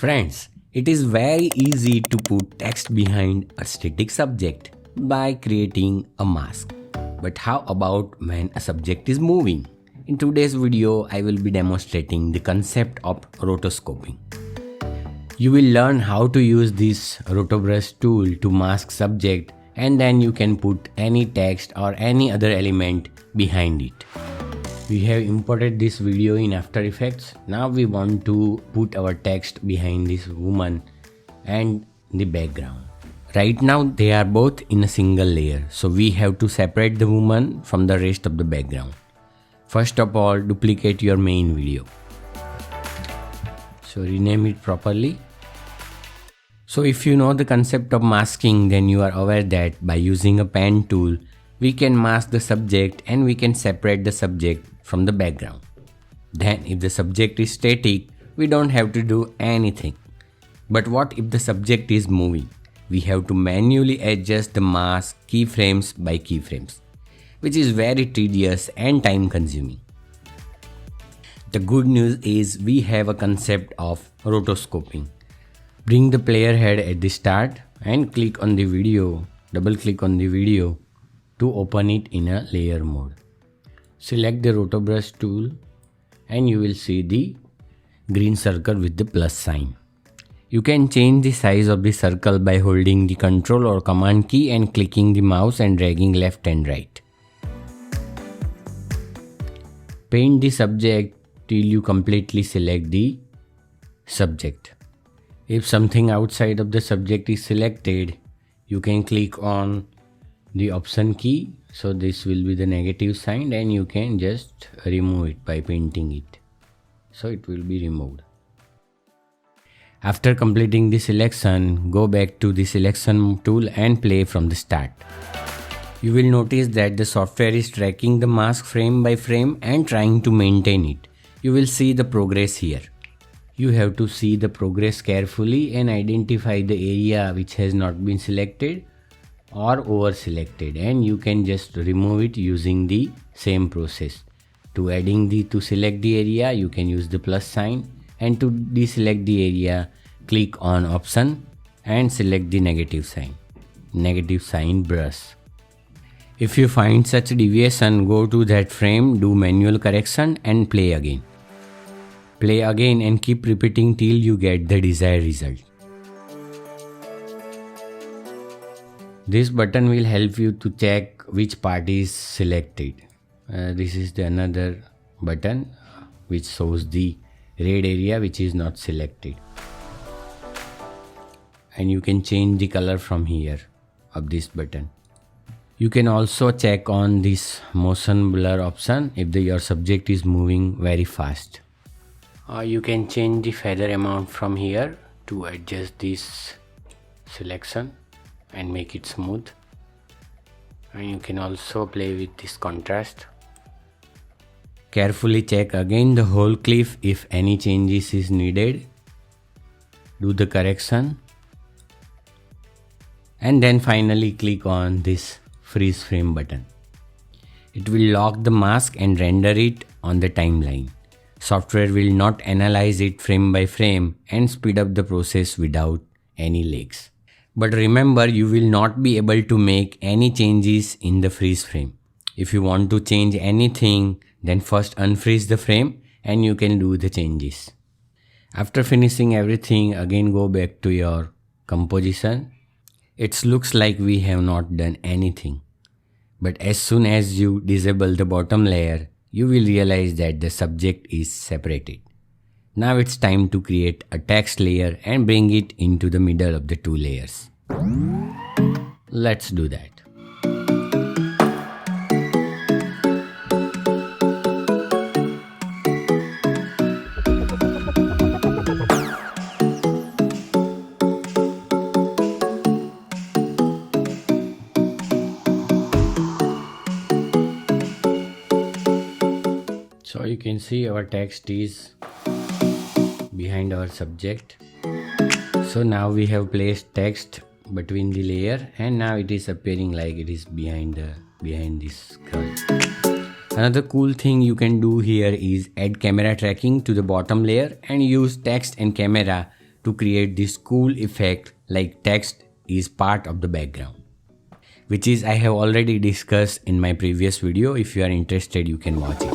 Friends, it is very easy to put text behind a static subject by creating a mask. But how about when a subject is moving? In today's video, I will be demonstrating the concept of rotoscoping. You will learn how to use this Rotobrush tool to mask subject, and then you can put any text or any other element behind it. We have imported this video in After Effects. Now we want to put our text behind this woman and the background. Right now they are both in a single layer, so we have to separate the woman from the rest of the background. First of all, duplicate your main video. So rename it properly. So if you know the concept of masking, then you are aware that by using a pen tool, we can mask the subject and we can separate the subject from the background. Then if the subject is static, we don't have to do anything. But what if the subject is moving? We have to manually adjust the mask keyframes by keyframes, which is very tedious and time consuming. The good news is we have a concept of rotoscoping. Bring the player head at the start and click on the video, double click on the video to open it in a layer mode. Select the Rotobrush tool and you will see the green circle with the plus sign. You can change the size of the circle by holding the Ctrl or Command key and clicking the mouse and dragging left and right. Paint the subject till you completely select the subject. If something outside of the subject is selected, you can click on the option key. So this will be the negative sign and you can just remove it by painting it. So it will be removed. After completing the selection, go back to the selection tool and play from the start. You will notice that the software is tracking the mask frame by frame and trying to maintain it. You will see the progress here. You have to see the progress carefully and identify the area which has not been selected or over selected, and you can just remove it using the same process. To select the area, you can use the plus sign, and to deselect the area, click on option and select the negative sign brush. If you find such deviation, go to that frame, do manual correction and play again. Play again and keep repeating till you get the desired result. This button will help you to check which part is selected. This is the another button which shows the red area which is not selected. And you can change the color from here of this button. You can also check on this motion blur option if your subject is moving very fast. You can change the feather amount from here to adjust this selection and make it smooth, and you can also play with this contrast. Carefully check again the whole clip if any changes is needed. Do the correction and then finally click on this freeze frame button. It will lock the mask and render it on the timeline. Software will not analyze it frame by frame and speed up the process without any lags. But remember, you will not be able to make any changes in the freeze frame. If you want to change anything, then first unfreeze the frame and you can do the changes. After finishing everything, again go back to your composition. It looks like we have not done anything. But as soon as you disable the bottom layer, you will realize that the subject is separated. Now it's time to create a text layer and bring it into the middle of the two layers. Let's do that. So you can see our text is behind our subject. So now we have placed text between the layer and now it is appearing like it is behind this girl. Another cool thing you can do here is add camera tracking to the bottom layer and use text and camera to create this cool effect like text is part of the background, which is I have already discussed in my previous video. If you are interested, you can watch it.